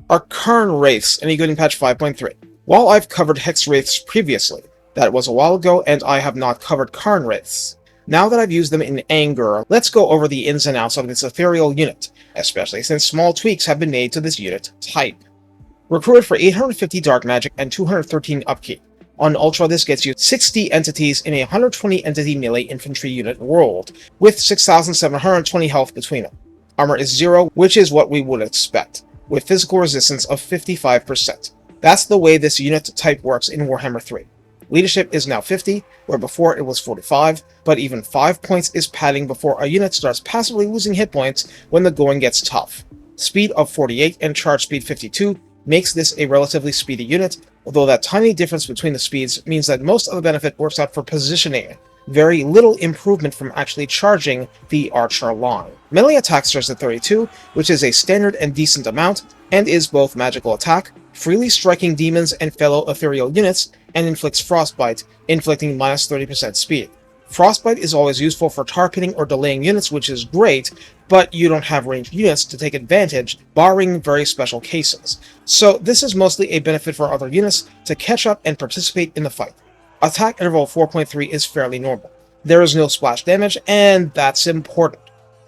are Cairn Wraiths in Good in Patch 5.3. While I've covered Hex Wraiths previously, that was a while ago, and I have not covered Cairn Wraiths. Now that I've used them in anger, let's go over the ins and outs of this ethereal unit, especially since small tweaks have been made to this unit type. Recruited for 850 dark magic and 213 upkeep. On Ultra, this gets you 60 entities in a 120 entity melee infantry unit world, with 6,720 health between them. Armor is 0, which is what we would expect, with physical resistance of 55%. That's the way this unit type works in Warhammer 3. Leadership is now 50, where before it was 45, but even 5 points is padding before a unit starts passively losing hit points when the going gets tough. Speed of 48 and charge speed 52 makes this a relatively speedy unit, although that tiny difference between the speeds means that most of the benefit works out for positioning. Very little improvement from actually charging the archer line. Melee attack starts at 32, which is a standard and decent amount, and is both magical attack, freely striking demons and fellow ethereal units, and inflicts frostbite, inflicting minus 30% speed. Frostbite is always useful for tar pitting or delaying units, which is great, but you don't have ranged units to take advantage, barring very special cases. So this is mostly a benefit for other units to catch up and participate in the fight. Attack interval 4.3 is fairly normal. There is no splash damage, and that's important.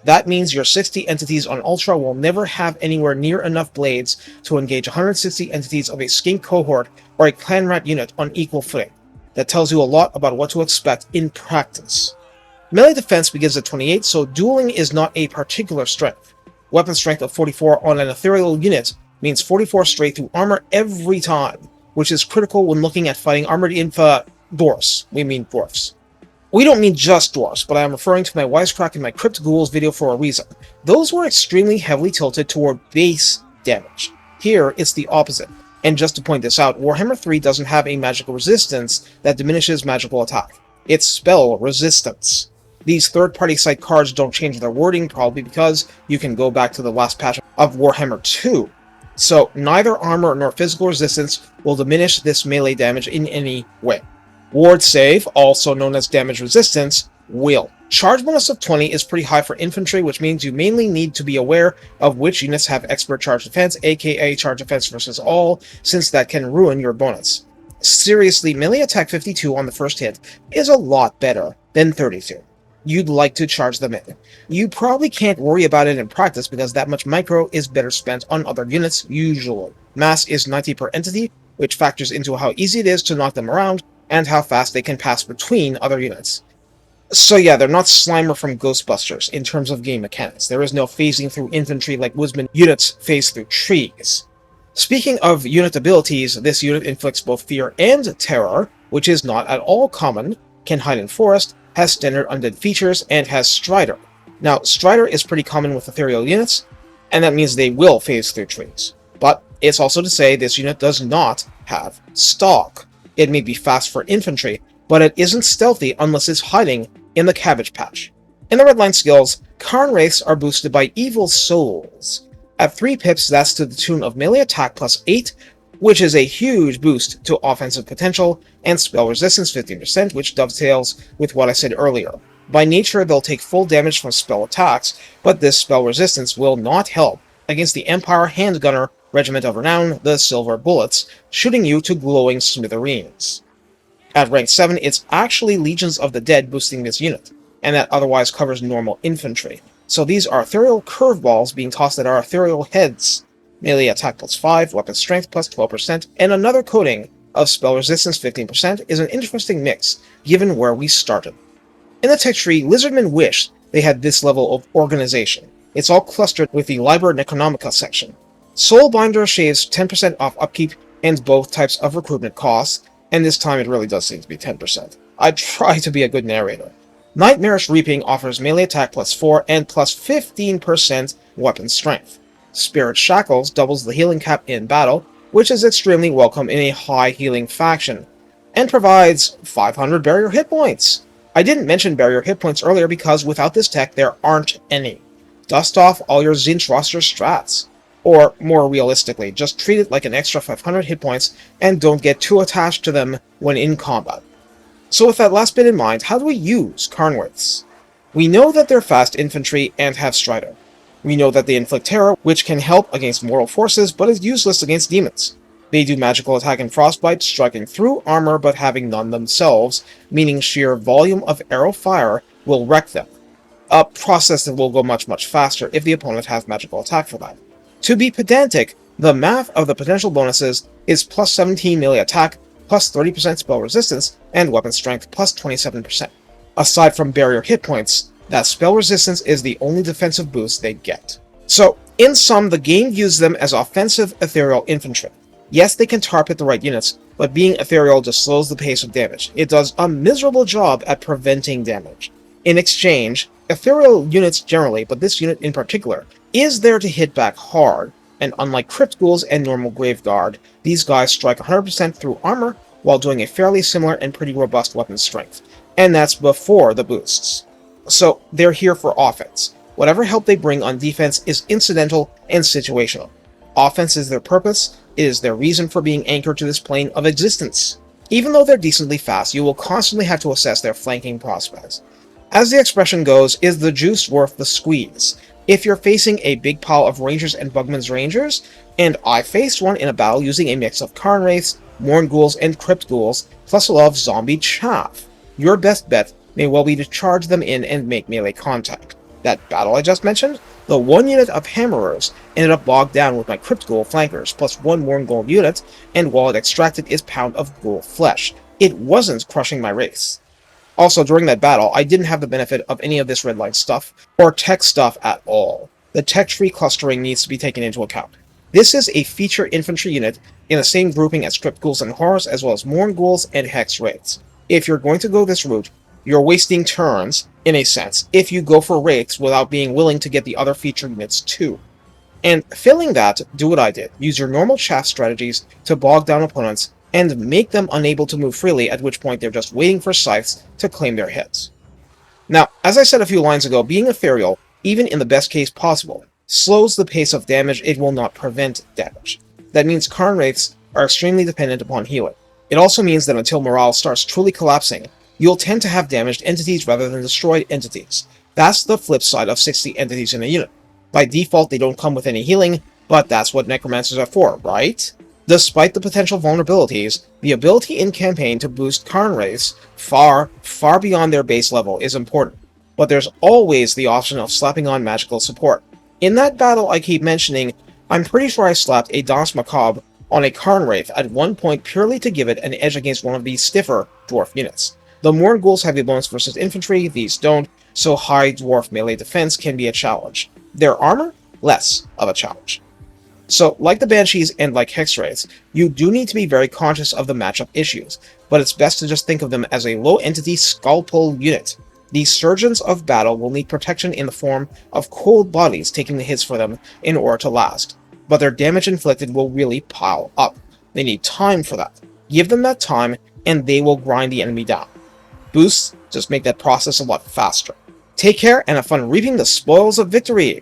That means your 60 entities on Ultra will never have anywhere near enough blades to engage 160 entities of a skink cohort or a clan rat unit on equal footing. That tells you a lot about what to expect in practice. Melee defense begins at 28, so dueling is not a particular strength. Weapon strength of 44 on an ethereal unit means 44 straight through armor every time, which is critical when looking at fighting armored dwarfs. We mean dwarfs. We don't mean just dwarfs, but I am referring to my wisecrack in my Crypt Ghouls video for a reason. Those were extremely heavily tilted toward base damage. Here, it's the opposite. And just to point this out, Warhammer 3 doesn't have a magical resistance that diminishes magical attack. It's spell resistance. These third-party site cards don't change their wording, probably because you can go back to the last patch of Warhammer 2. So neither armor nor physical resistance will diminish this melee damage in any way. Ward save, also known as damage resistance, will. Charge bonus of 20 is pretty high for infantry, which means you mainly need to be aware of which units have expert charge defense, aka charge defense versus all, since that can ruin your bonus. Seriously, melee attack 52 on the first hit is a lot better than 32. You'd like to charge them in. You probably can't worry about it in practice because that much micro is better spent on other units, usually. Mass is 90 per entity, which factors into how easy it is to knock them around, and how fast they can pass between other units. So yeah, they're not Slimer from Ghostbusters in terms of game mechanics. There is no phasing through infantry like Woodsman units phase through trees. Speaking of unit abilities, this unit inflicts both fear and terror, which is not at all common, can hide in forest, has standard undead features, and has Strider. Now, Strider is pretty common with ethereal units, and that means they will phase through trees. But it's also to say this unit does not have Stalk. It may be fast for infantry, but it isn't stealthy unless it's hiding in the Cabbage Patch. In the Redline skills, Cairn Wraiths are boosted by Evil Souls. At 3 pips, that's to the tune of melee attack plus 8, which is a huge boost to offensive potential, and spell resistance 15%, which dovetails with what I said earlier. By nature, they'll take full damage from spell attacks, but this spell resistance will not help against the Empire Handgunner Regiment of Renown, the Silver Bullets, shooting you to glowing smithereens. At rank 7, it's actually Legions of the Dead boosting this unit, and that otherwise covers normal infantry. So these are ethereal curveballs being tossed at our ethereal heads. Melee attack plus 5, weapon strength plus 12%, and another coating of spell resistance 15% is an interesting mix, given where we started. In the tech tree, Lizardmen wish they had this level of organization. It's all clustered with the Liber Necronomica section. Soulbinder shaves 10% off upkeep and both types of recruitment costs, and this time it really does seem to be 10%. I try to be a good narrator. Nightmarish Reaping offers melee attack plus 4 and plus 15% weapon strength. Spirit Shackles doubles the healing cap in battle, which is extremely welcome in a high healing faction, and provides 500 barrier hit points. I didn't mention barrier hit points earlier because without this tech there aren't any. Dust off all your Zinch roster strats. Or, more realistically, just treat it like an extra 500 hit points and don't get too attached to them when in combat. So with that last bit in mind, how do we use Cairn Wraiths? We know that they're fast infantry and have Strider. We know that they inflict terror, which can help against mortal forces, but is useless against demons. They do magical attack and frostbite, striking through armor but having none themselves, meaning sheer volume of arrow fire will wreck them. A process that will go much faster if the opponent has magical attack for that. To be pedantic, the math of the potential bonuses is plus 17 melee attack, plus 30% spell resistance, and weapon strength plus 27%. Aside from barrier hit points, that spell resistance is the only defensive boost they get. So, in sum, the game views them as offensive ethereal infantry. Yes, they can tarp at the right units, but being ethereal just slows the pace of damage. It does a miserable job at preventing damage. In exchange, ethereal units generally, but this unit in particular, is there to hit back hard, and unlike Crypt Ghouls and normal Graveguard, these guys strike 100% through armor while doing a fairly similar and pretty robust weapon strength, and that's before the boosts. So they're here for offense. Whatever help they bring on defense is incidental and situational. Offense is their purpose, it is their reason for being anchored to this plane of existence. Even though they're decently fast, you will constantly have to assess their flanking prospects. As the expression goes, is the juice worth the squeeze? If you're facing a big pile of Rangers and Bugman's Rangers, and I faced one in a battle using a mix of Cairn Wraiths, Morn Ghouls, and Crypt Ghouls, plus a lot of zombie chaff, your best bet may well be to charge them in and make melee contact. That battle I just mentioned, the one unit of Hammerers ended up bogged down with my Crypt Ghoul flankers, plus one Morn Ghoul unit, and while it extracted its pound of ghoul flesh, it wasn't crushing my Wraiths. Also, during that battle, I didn't have the benefit of any of this red line stuff, or tech stuff at all. The tech tree clustering needs to be taken into account. This is a feature infantry unit in the same grouping as Crypt Ghouls and Horrors, as well as Morn Ghouls and Hex Wraiths. If you're going to go this route, you're wasting turns, in a sense, if you go for Wraiths without being willing to get the other feature units too. And failing that, do what I did. Use your normal Chaft strategies to bog down opponents and make them unable to move freely, at which point they're just waiting for scythes to claim their heads. Now, as I said a few lines ago, being ethereal, even in the best case possible, slows the pace of damage, it will not prevent damage. That means Cairn Wraiths are extremely dependent upon healing. It also means that until morale starts truly collapsing, you'll tend to have damaged entities rather than destroyed entities. That's the flip side of 60 entities in a unit. By default, they don't come with any healing, but that's what Necromancers are for, right? Despite the potential vulnerabilities, the ability in campaign to boost Cairn Wraiths far beyond their base level is important, but there's always the option of slapping on magical support. In that battle I keep mentioning, I'm pretty sure I slapped a Danse Macabre on a Cairn Wraith at one point purely to give it an edge against one of these stiffer dwarf units. The Morn Ghouls have a bonus versus infantry, these don't, so high dwarf melee defense can be a challenge. Their armor? Less of a challenge. So, like the Banshees and like Hex Wraiths, you do need to be very conscious of the matchup issues, but it's best to just think of them as a low-entity skull pull unit. These surgeons of battle will need protection in the form of cold bodies taking the hits for them in order to last, but their damage inflicted will really pile up. They need time for that. Give them that time, and they will grind the enemy down. Boosts just make that process a lot faster. Take care, and have fun reaping the spoils of victory!